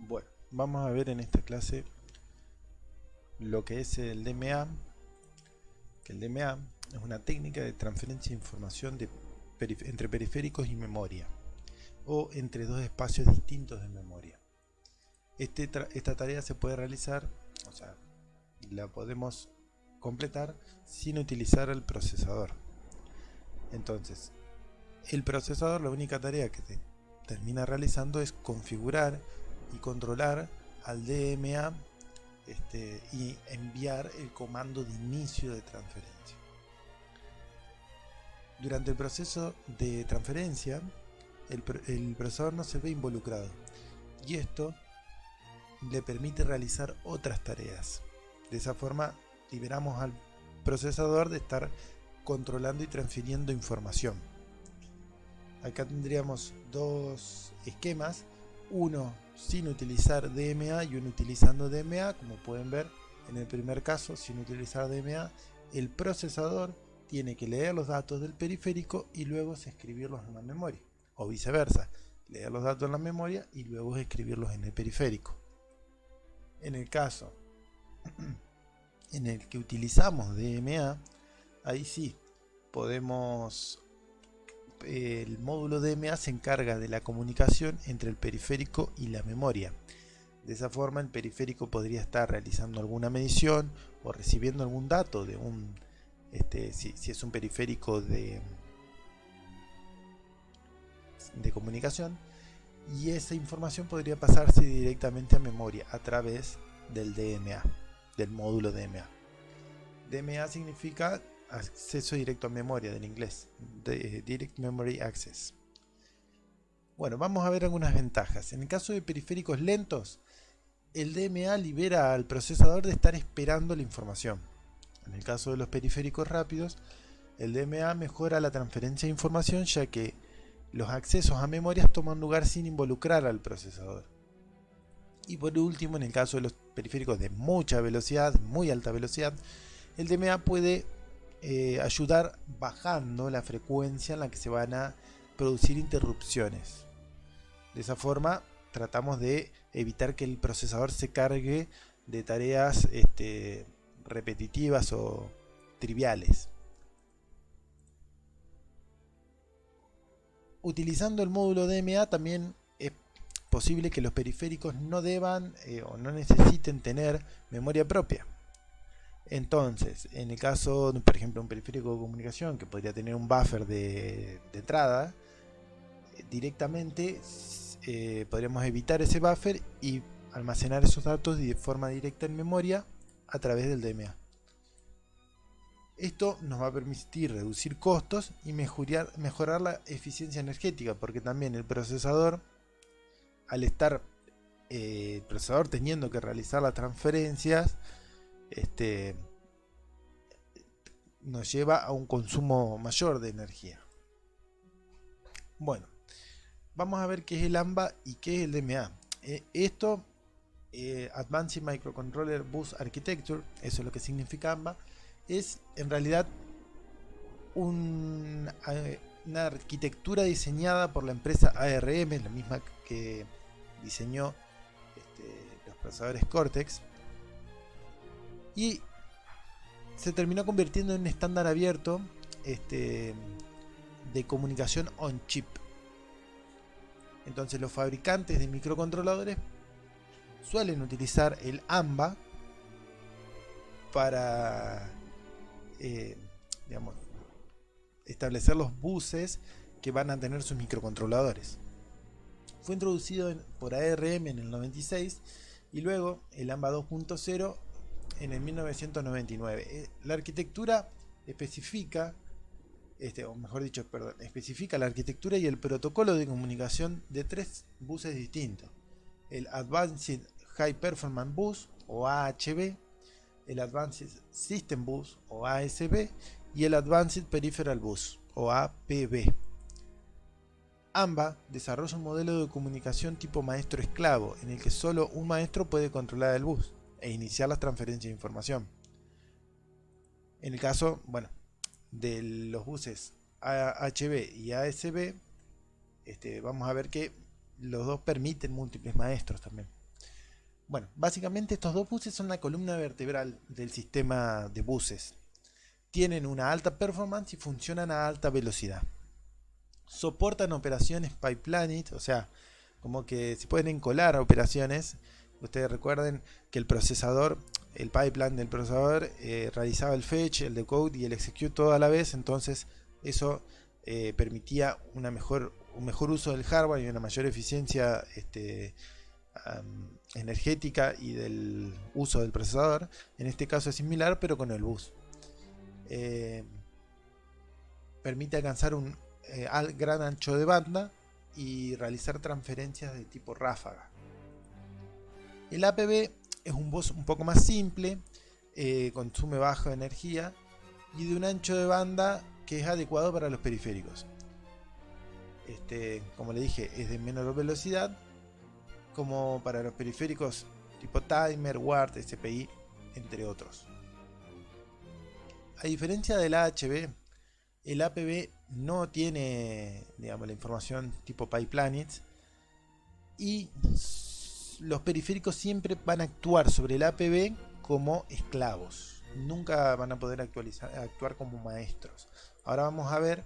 Bueno, vamos a ver en esta clase lo que es el DMA, que el DMA es una técnica de transferencia de información entre periféricos y memoria, o entre dos espacios distintos de memoria. Esta tarea se puede realizar, o sea, la podemos completar sin utilizar el procesador. Entonces, el procesador, la única tarea que termina realizando es configurar y controlar al DMA y enviar el comando de inicio de transferencia. Durante el proceso de transferencia, el procesador no se ve involucrado y esto le permite realizar otras tareas. De esa forma liberamos al procesador de estar controlando y transfiriendo información. Acá tendríamos dos esquemas, uno sin utilizar DMA y uno utilizando DMA. Como pueden ver, en el primer caso, sin utilizar DMA, el procesador tiene que leer los datos del periférico y luego escribirlos en la memoria, o viceversa, leer los datos en la memoria y luego escribirlos en el periférico. En el caso en el que utilizamos DMA, ahí sí podemos, el módulo DMA se encarga de la comunicación entre el periférico y la memoria. De esa forma el periférico podría estar realizando alguna medición o recibiendo algún dato de un si es un periférico de comunicación, y esa información podría pasarse directamente a memoria a través del DMA, del módulo DMA. DMA significa acceso directo a memoria, del inglés, Direct Memory Access. Bueno, vamos a ver algunas ventajas. En el caso de periféricos lentos, el DMA libera al procesador de estar esperando la información. En el caso de los periféricos rápidos, el DMA mejora la transferencia de información, ya que los accesos a memorias toman lugar sin involucrar al procesador. Y por último, en el caso de los periféricos de mucha velocidad, muy alta velocidad, el DMA puede ayudar bajando la frecuencia en la que se van a producir interrupciones. De esa forma tratamos de evitar que el procesador se cargue de tareas repetitivas o triviales. Utilizando el módulo DMA también es posible que los periféricos no deban o no necesiten tener memoria propia. Entonces, en el caso, por ejemplo, un periférico de comunicación que podría tener un buffer de entrada, directamente podríamos evitar ese buffer y almacenar esos datos de forma directa en memoria a través del DMA. Esto nos va a permitir reducir costos y mejorar la eficiencia energética, porque también el procesador, al estar el procesador teniendo que realizar las transferencias, nos lleva a un consumo mayor de energía. Bueno, vamos a ver qué es el AMBA y qué es el DMA. Advanced Microcontroller Bus Architecture, eso es lo que significa AMBA, es en realidad una arquitectura diseñada por la empresa ARM, la misma que diseñó los procesadores Cortex, y se terminó convirtiendo en un estándar abierto de comunicación on chip. Entonces los fabricantes de microcontroladores suelen utilizar el AMBA para establecer los buses que van a tener sus microcontroladores. Fue introducido por ARM en el 96 y luego el AMBA 2.0 en el 1999. La arquitectura especifica, especifica la arquitectura y el protocolo de comunicación de tres buses distintos: el Advanced High Performance Bus o AHB, el Advanced System Bus o ASB y el Advanced Peripheral Bus o APB. AMBA desarrolla un modelo de comunicación tipo maestro-esclavo, en el que solo un maestro puede controlar el bus e iniciar las transferencias de información. En el caso, de los buses AHB y ASB, vamos a ver que los dos permiten múltiples maestros también. Bueno, básicamente estos dos buses son la columna vertebral del sistema de buses. Tienen una alta performance y funcionan a alta velocidad. Soportan operaciones pipeline, o sea, como que se pueden encolar operaciones. Ustedes recuerden que el procesador, el pipeline del procesador realizaba el fetch, el decode y el execute todo a la vez, entonces eso permitía un mejor uso del hardware y una mayor eficiencia energética y del uso del procesador. En este caso es similar, pero con el bus. Permite alcanzar un gran ancho de banda y realizar transferencias de tipo ráfaga. El APB es un bus un poco más simple, consume baja energía y de un ancho de banda que es adecuado para los periféricos. Como le dije, es de menor velocidad, como para los periféricos tipo timer, ward, SPI, entre otros. A diferencia del AHB, el APB no tiene, digamos, la información tipo PyPlanets, y los periféricos siempre van a actuar sobre el APB como esclavos. Nunca van a poder actuar como maestros. Ahora vamos a ver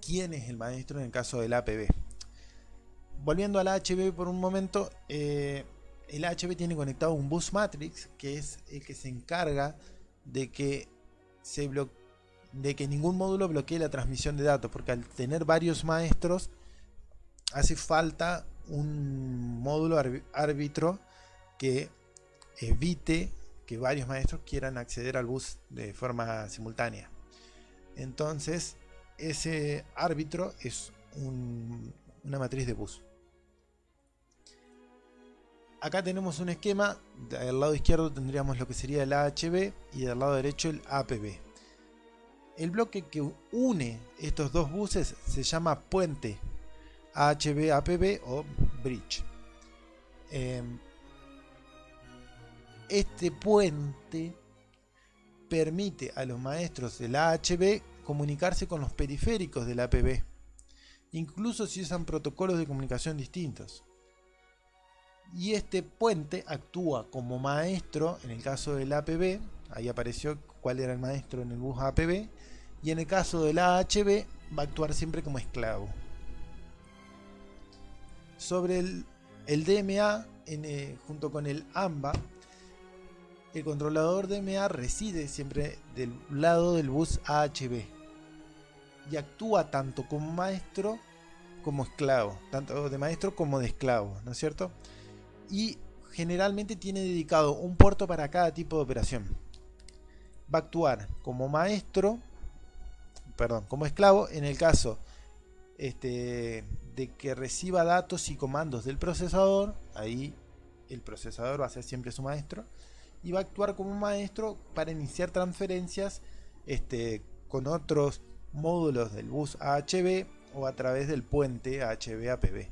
quién es el maestro en el caso del APB. Volviendo al AHB por un momento, el AHB tiene conectado un bus matrix, que es el que se encarga de que ningún módulo bloquee la transmisión de datos, porque al tener varios maestros hace falta un módulo árbitro que evite que varios maestros quieran acceder al bus de forma simultánea. Entonces ese árbitro es una matriz de bus. Acá tenemos un esquema. Del lado izquierdo tendríamos lo que sería el AHB y del lado derecho el APB. El bloque que une estos dos buses se llama puente AHB-APB o bridge. Este puente permite a los maestros del AHB comunicarse con los periféricos del APB, incluso si usan protocolos de comunicación distintos. Y este puente actúa como maestro en el caso del APB, ahí apareció cuál era el maestro en el bus APB, y en el caso del AHB va a actuar siempre como esclavo. Sobre el DMA, junto con el AMBA, el controlador DMA reside siempre del lado del bus AHB y actúa tanto como maestro como esclavo, tanto de maestro como de esclavo, ¿no es cierto? Y generalmente tiene dedicado un puerto para cada tipo de operación. Va a actuar como como esclavo en el caso de que reciba datos y comandos del procesador. Ahí el procesador va a ser siempre su maestro, y va a actuar como maestro para iniciar transferencias con otros módulos del bus AHB o a través del puente AHB-APB.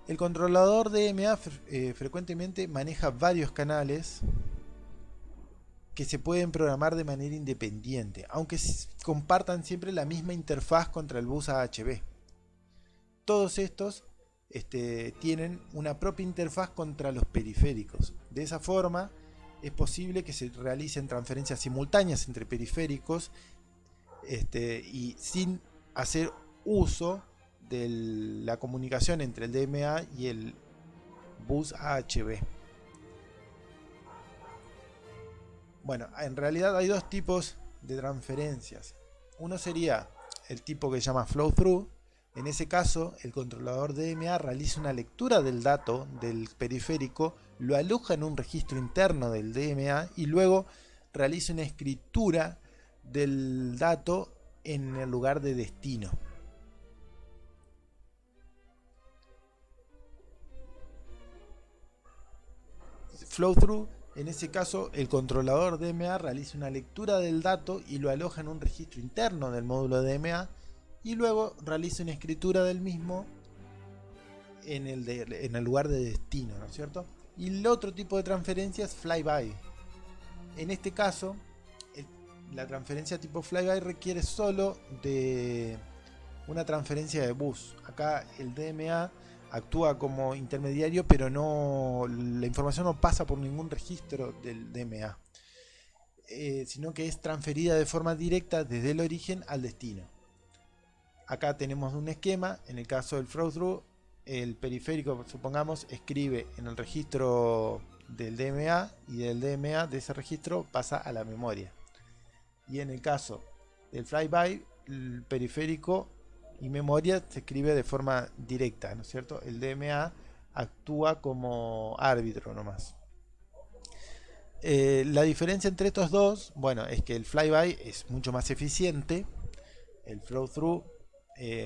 El controlador DMA frecuentemente maneja varios canales que se pueden programar de manera independiente, aunque compartan siempre la misma interfaz contra el bus AHB. Todos estos tienen una propia interfaz contra los periféricos. De esa forma es posible que se realicen transferencias simultáneas entre periféricos y sin hacer uso de la comunicación entre el DMA y el bus AHB. Bueno, en realidad hay dos tipos de transferencias. Uno sería el tipo que se llama flow through. En ese caso, el controlador DMA realiza una lectura del dato del periférico, lo aloja en un registro interno del DMA y luego realiza una escritura del dato en el lugar de destino. Flow through, en ese caso, el controlador DMA realiza una lectura del dato y lo aloja en un registro interno del módulo DMA y luego realiza una escritura del mismo en el lugar de destino, ¿no es cierto? Y el otro tipo de transferencia es flyby. En este caso, la transferencia tipo flyby requiere solo de una transferencia de bus. Acá el DMA actúa como intermediario, pero la información no pasa por ningún registro del DMA, sino que es transferida de forma directa desde el origen al destino. Acá tenemos un esquema. En el caso del flow through, el periférico, supongamos, escribe en el registro del DMA, y del DMA de ese registro pasa a la memoria. Y en el caso del flyby, el periférico y memoria se escribe de forma directa, ¿no es cierto? El DMA actúa como árbitro nomás. La diferencia entre estos dos, bueno, es que el flyby es mucho más eficiente. El flow through,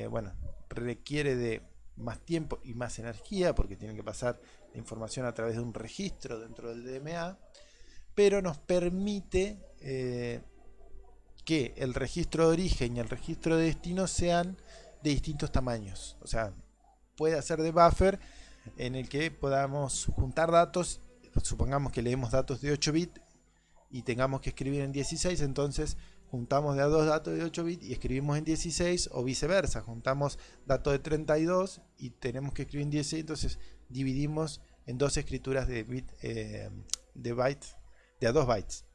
bueno, requiere de más tiempo y más energía porque tiene que pasar la información a través de un registro dentro del DMA, pero nos permite que el registro de origen y el registro de destino sean de distintos tamaños. O sea, puede ser de buffer en el que podamos juntar datos. Supongamos que leemos datos de 8 bits y tengamos que escribir en 16, entonces juntamos de a dos datos de 8 bits y escribimos en 16, o viceversa, juntamos datos de 32 y tenemos que escribir en 16, entonces dividimos en dos escrituras de bytes, de a 2 bytes.